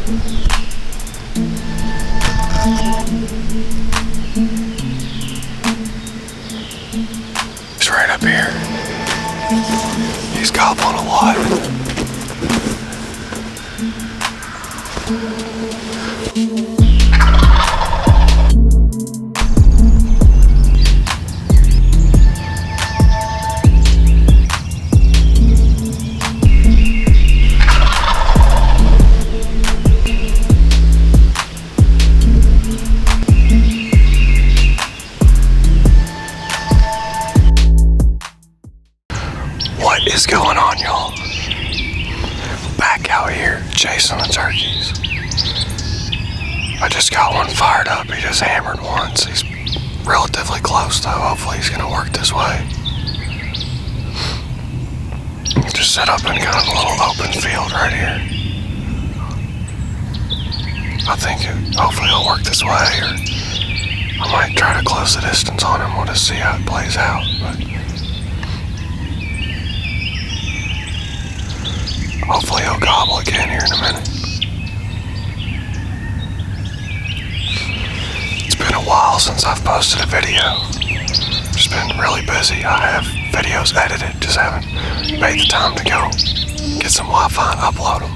He's right up here. He's gobbling a lot. What is going on, y'all? Back out here chasing the turkeys. I just got one fired up. He just hammered once. He's relatively close though. Hopefully he's gonna work this way. Just set up in kind of a little open field right here. I think hopefully he'll work this way, or I might try to close the distance on him. We'll just see how it plays out. But hopefully he'll gobble again here in a minute. It's been a while since I've posted a video. Just been really busy. I have videos edited, just haven't made the time to go get some Wi-Fi and upload them.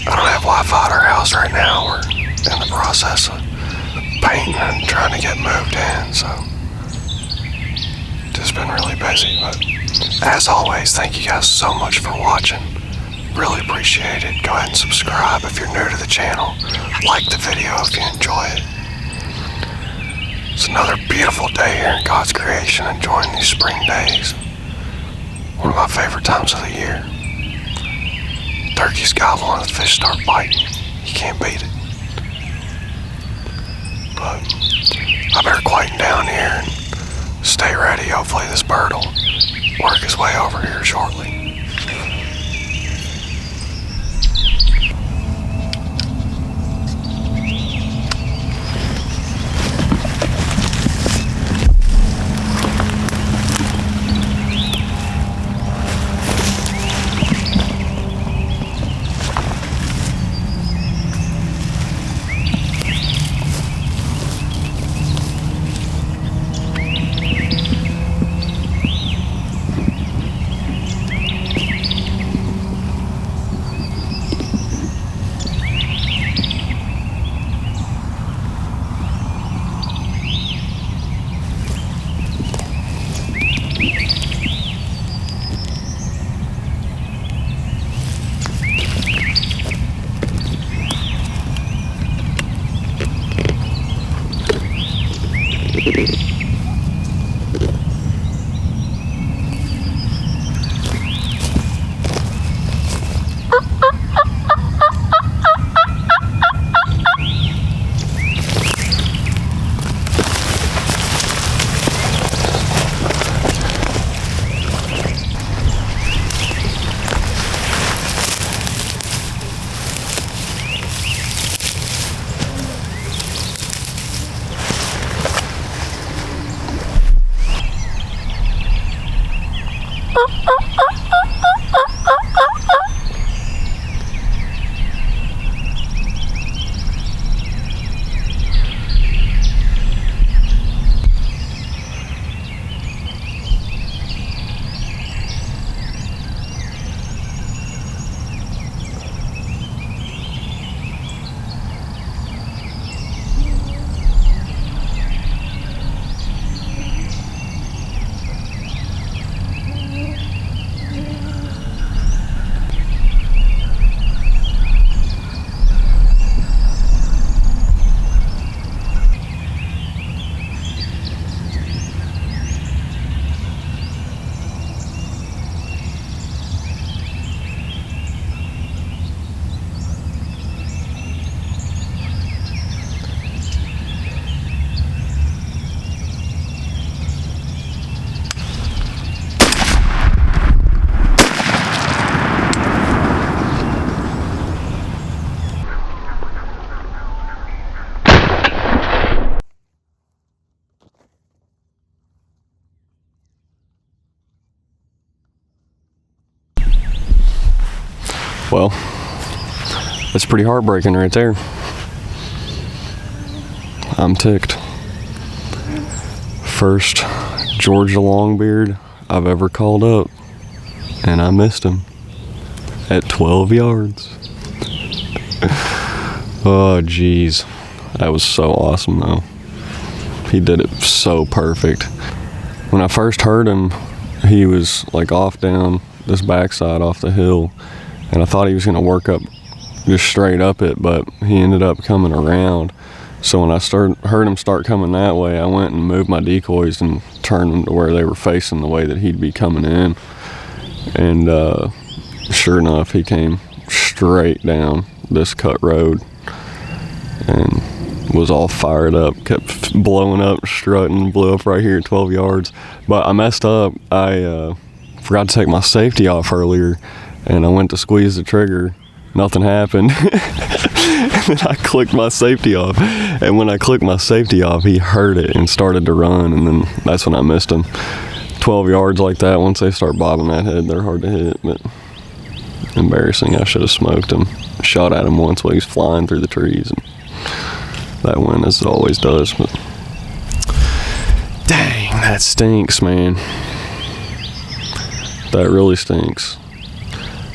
I don't have Wi-Fi at our house right now. We're in the process of painting and trying to get moved in, so just been really busy. But as always, thank you guys so much for watching. Really appreciate it. Go ahead and subscribe if you're new to the channel. Like the video if you enjoy it. It's another beautiful day here in God's creation, enjoying these spring days. One of my favorite times of the year. Turkeys gobble and the fish start biting. You can't beat it. But I better quieten down here and stay ready. Hopefully this bird will work his way over here shortly. Well, That's pretty heartbreaking right there. I'm ticked. First Georgia Longbeard I've ever called up, and I missed him at 12 yards. Oh geez, that was so awesome though. He did it so perfect. When I first heard him, he was like off down this backside off the hill, and I thought he was gonna work up just straight up it, but he ended up coming around. So when I heard him start coming that way, I went and moved my decoys and turned them to where they were facing the way that he'd be coming in. And sure enough, he came straight down this cut road and was all fired up, kept blowing up, strutting, blew up right here at 12 yards. But I messed up. I forgot to take my safety off earlier, and I went to squeeze the trigger. Nothing happened. And then I clicked my safety off, and when I clicked my safety off, he heard it and started to run, and then that's when I missed him. 12 yards like that, once they start bobbing that head, they're hard to hit, but embarrassing. I should have smoked him. Shot at him once while he was flying through the trees, and that went as it always does. But dang, that stinks, man. That really stinks.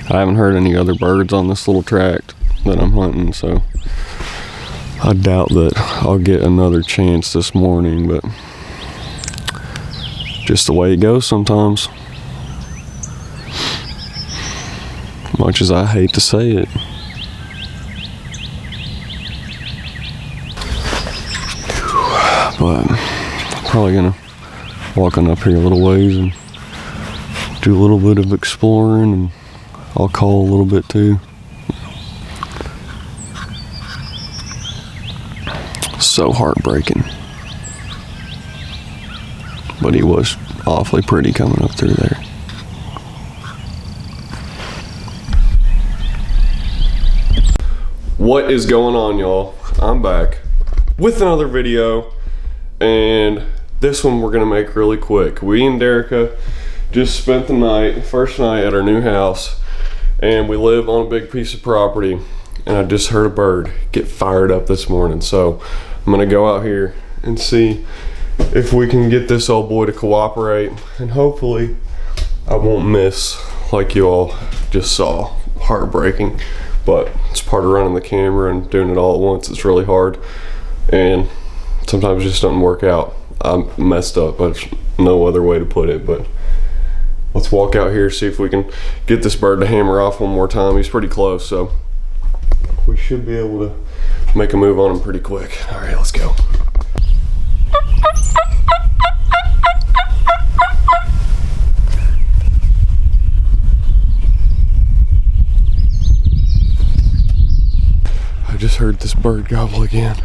I haven't heard any other birds on this little tract that I'm hunting, so I doubt that I'll get another chance this morning, but just the way it goes sometimes. Much as I hate to say it. But I'm probably gonna walk on up here a little ways and do a little bit of exploring, and I'll call a little bit too. So heartbreaking. But he was awfully pretty coming up through there. What is going on, y'all? I'm back with another video, and this one we're gonna make really quick. We and Derica just spent the night, first night at our new house, and we live on a big piece of property, and I just heard a bird get fired up this morning. So I'm gonna go out here and see if we can get this old boy to cooperate, and hopefully I won't miss like you all just saw. Heartbreaking, but it's part of running the camera and doing it all at once. It's really hard, and sometimes it just doesn't work out. I'm messed up, but there's no other way to put it. But let's walk out here, see if we can get this bird to hammer off one more time. He's pretty close, so we should be able to make a move on him pretty quick. All right, let's go. I just heard this bird gobble again.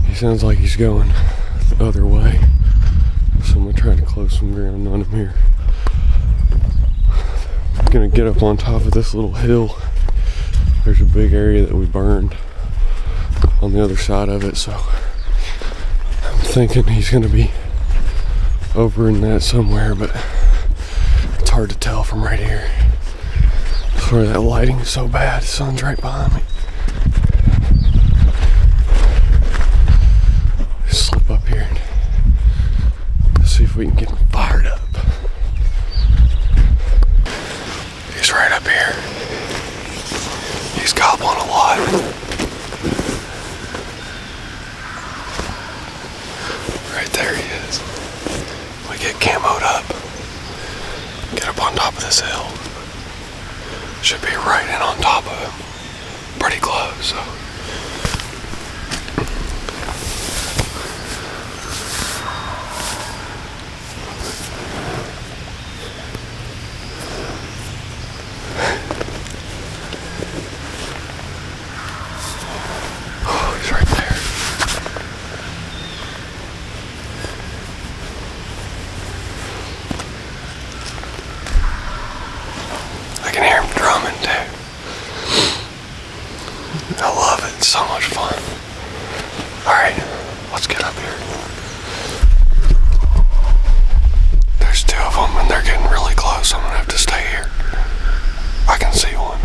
He sounds like he's going the other way. So I'm gonna try to close some ground on him here. I'm gonna get up on top of this little hill. There's a big area that we burned on the other side of it, so I'm thinking he's gonna be over in that somewhere, but it's hard to tell from right here. Sorry, that lighting is so bad. The sun's right behind me. Just slip up here and see if we can get him fired up. He's right up here. He's gobbling a lot. Right there he is. We get camoed up. Get up on top of this hill. Should be right in on top of him. Pretty close, so. So much fun. Alright, let's get up here. There's two of them and they're getting really close. I'm gonna have to stay here. I can see one.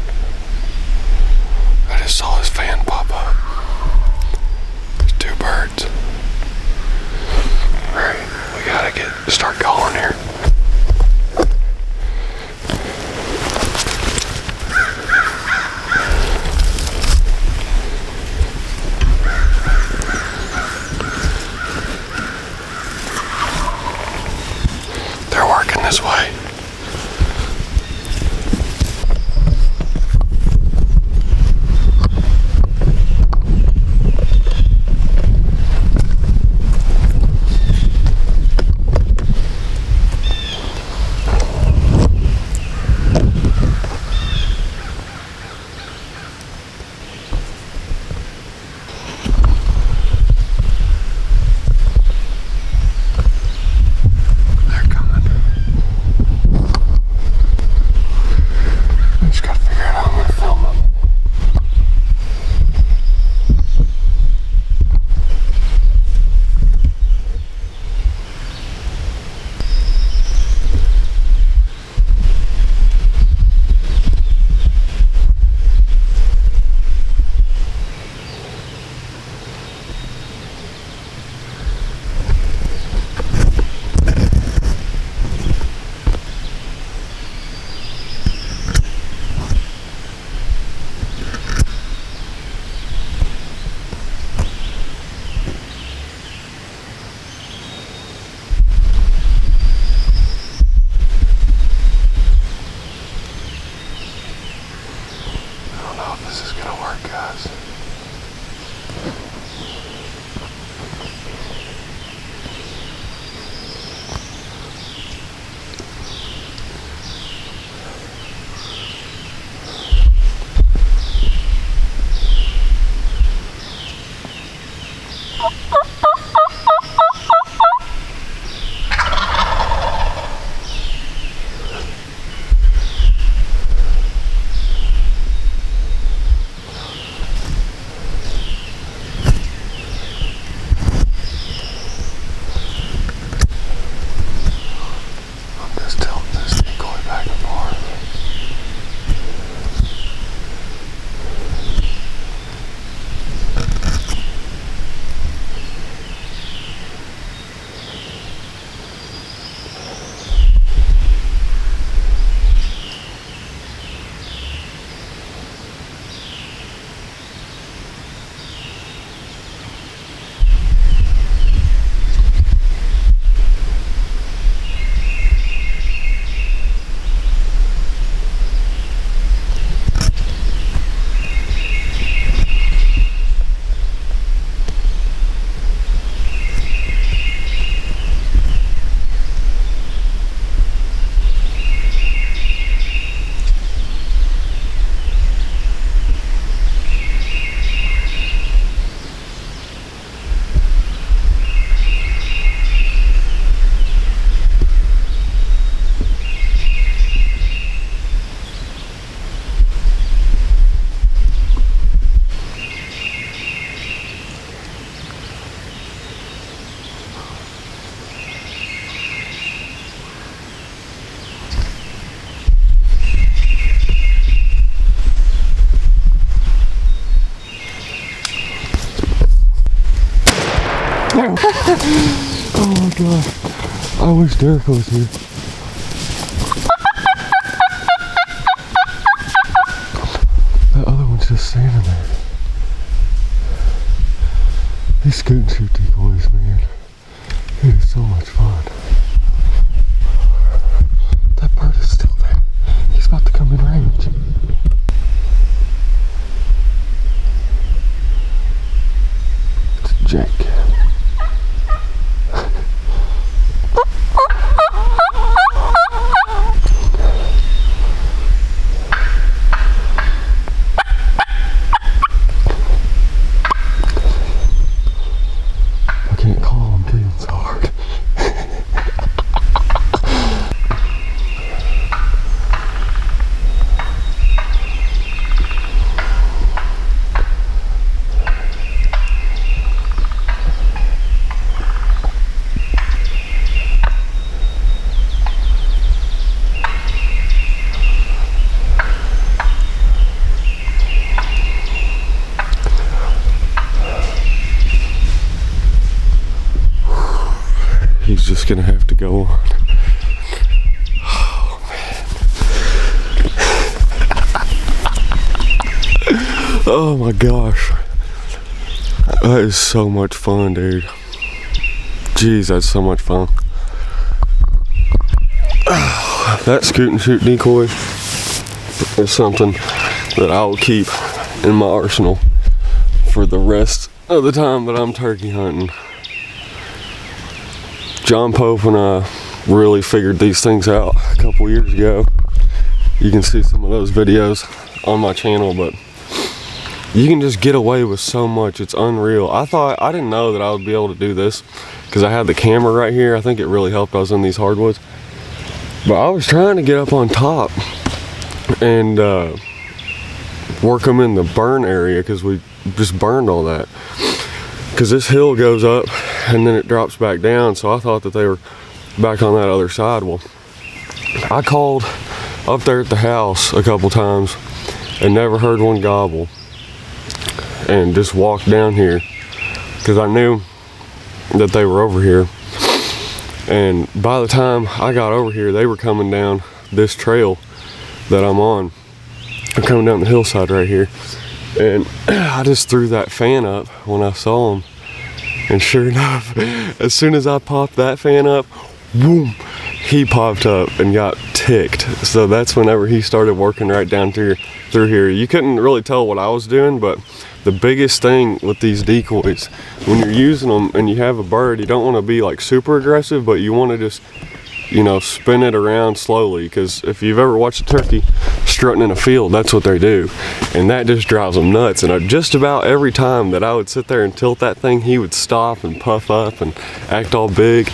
know if this is gonna work, guys. Oh my god. I wish Derek was here. That other one's just standing there. These scoot and shoot decoys, man. It is so much fun. That bird is still there. He's about to come in range. It's a jack. He's just gonna have to go on. Oh man. Oh my gosh. That is so much fun, dude. Jeez, that's so much fun. That scoot and shoot decoy is something that I will keep in my arsenal for the rest of the time that I'm turkey hunting. John Pope and I really figured these things out a couple years ago. You can see some of those videos on my channel, but you can just get away with so much. It's unreal. I didn't know that I would be able to do this because I had the camera right here. I think it really helped I was in these hardwoods. But I was trying to get up on top and work them in the burn area because we just burned all that. Because this hill goes up and then it drops back down, so I thought that they were back on that other side. Well, I called up there at the house a couple times and never heard one gobble, and just walked down here because I knew that they were over here. And by the time I got over here, they were coming down this trail that I'm on. I'm coming down the hillside right here. And I just threw that fan up when I saw them. And sure enough, as soon as I popped that fan up, boom, he popped up and got ticked. So that's whenever he started working right down through here. You couldn't really tell what I was doing, but the biggest thing with these decoys, when you're using them and you have a bird, you don't want to be like super aggressive, but you want to just, you know, spin it around slowly, because if you've ever watched a turkey strutting in a field, that's what they do, and that just drives them nuts. And just about every time that I would sit there and tilt that thing, he would stop and puff up and act all big.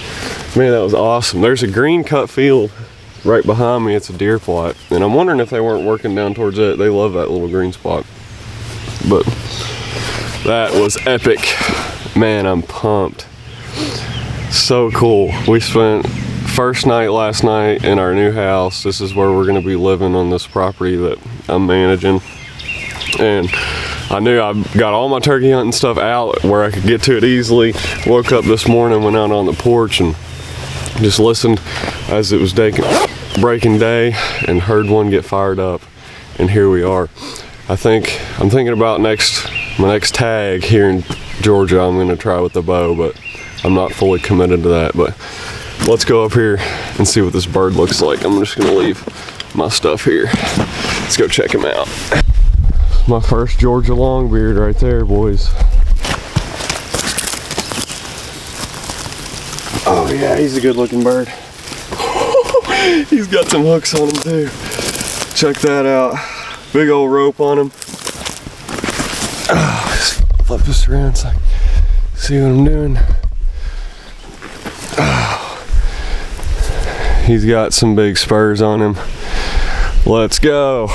Man, that was awesome. There's a green cut field right behind me. It's a deer plot, and I'm wondering if they weren't working down towards it. They love that little green spot. But that was epic. Man, I'm pumped. So cool. We spent first night last night in our new house. This is where we're going to be living on this property that I'm managing. And I knew I got all my turkey hunting stuff out where I could get to it easily. Woke up this morning, went out on the porch and just listened as it was breaking day and heard one get fired up. And here we are. I'm thinking about my next tag here in Georgia. I'm going to try with the bow, but I'm not fully committed to that. But let's go up here and see what this bird looks like. I'm just gonna leave my stuff here. Let's go check him out. My first Georgia longbeard right there, boys. Oh yeah, he's a good looking bird. He's got some hooks on him too. Check that out. Big old rope on him. Oh, just flip this around so I can see what I'm doing. He's got some big spurs on him. Let's go.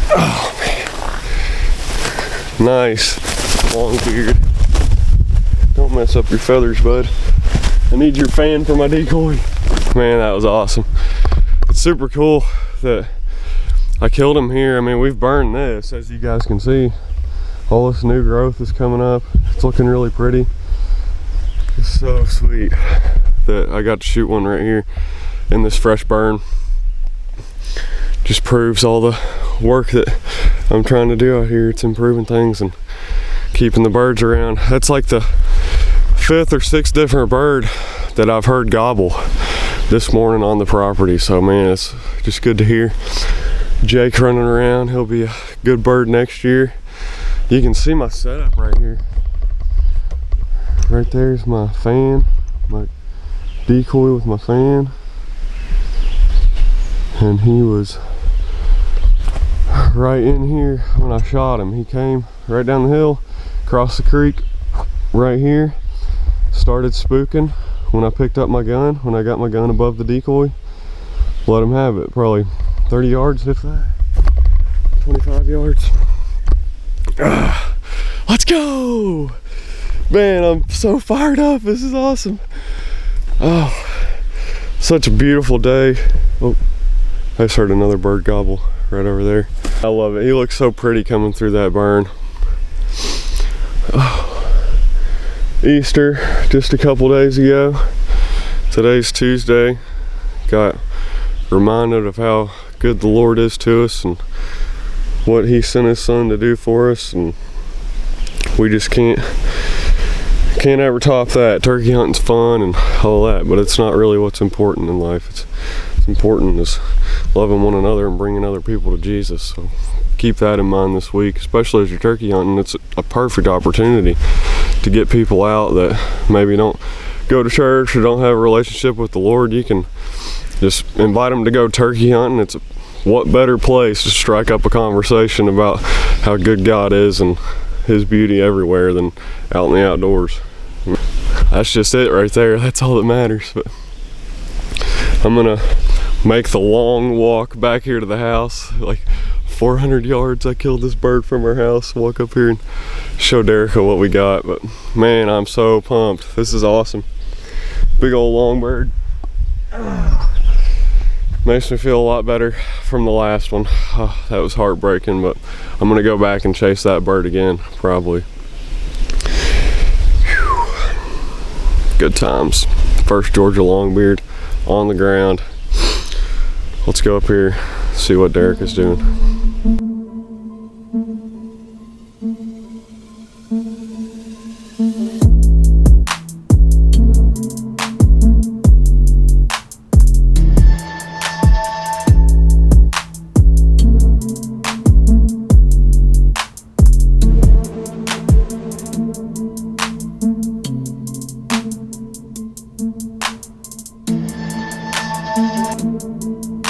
Oh man. Nice. Long beard. Don't mess up your feathers, bud. I need your fan for my decoy. Man, that was awesome. It's super cool that I killed him here. I mean, we've burned this, as you guys can see. All this new growth is coming up. It's looking really pretty. It's so sweet that I got to shoot one right here in this fresh burn. Just proves all the work that I'm trying to do out here. It's improving things and keeping the birds around. That's like the 5th or 6th different bird that I've heard gobble this morning on the property. So man, it's just good to hear Jake running around. He'll be a good bird next year. You can see my setup right here. Right there's my fan, my decoy with my fan. And he was right in here when I shot him. He came right down the hill, across the creek, right here. Started spooking when I picked up my gun, when I got my gun above the decoy. Let him have it, probably 30 yards, if that, 25 yards. Let's go! Man, I'm so fired up. This is awesome. Oh, such a beautiful day. Oh, I just heard another bird gobble right over there. I love it. He looks so pretty coming through that burn. Oh, Easter, just a couple days ago. Today's Tuesday. Got reminded of how good the Lord is to us and what He sent His Son to do for us, and we just can't ever top that. Turkey hunting's fun and all that, but it's not really what's important in life. It's important is loving one another and bringing other people to Jesus. So keep that in mind this week, especially as you're turkey hunting. It's a perfect opportunity to get people out that maybe don't go to church or don't have a relationship with the Lord. You can just invite them to go turkey hunting. It's what better place to strike up a conversation about how good God is and His beauty everywhere than out in the outdoors. That's just it right there. That's all that matters. But I'm gonna make the long walk back here to the house, like 400 yards. I killed this bird from our house. Walk up here and show Derica what we got. But man, I'm so pumped. This is awesome. Big old long bird. Makes me feel a lot better from the last one. Oh, that was heartbreaking, but I'm gonna go back and chase that bird again, probably. Whew. Good times. First Georgia longbeard on the ground. Let's go up here, see what Derek is doing.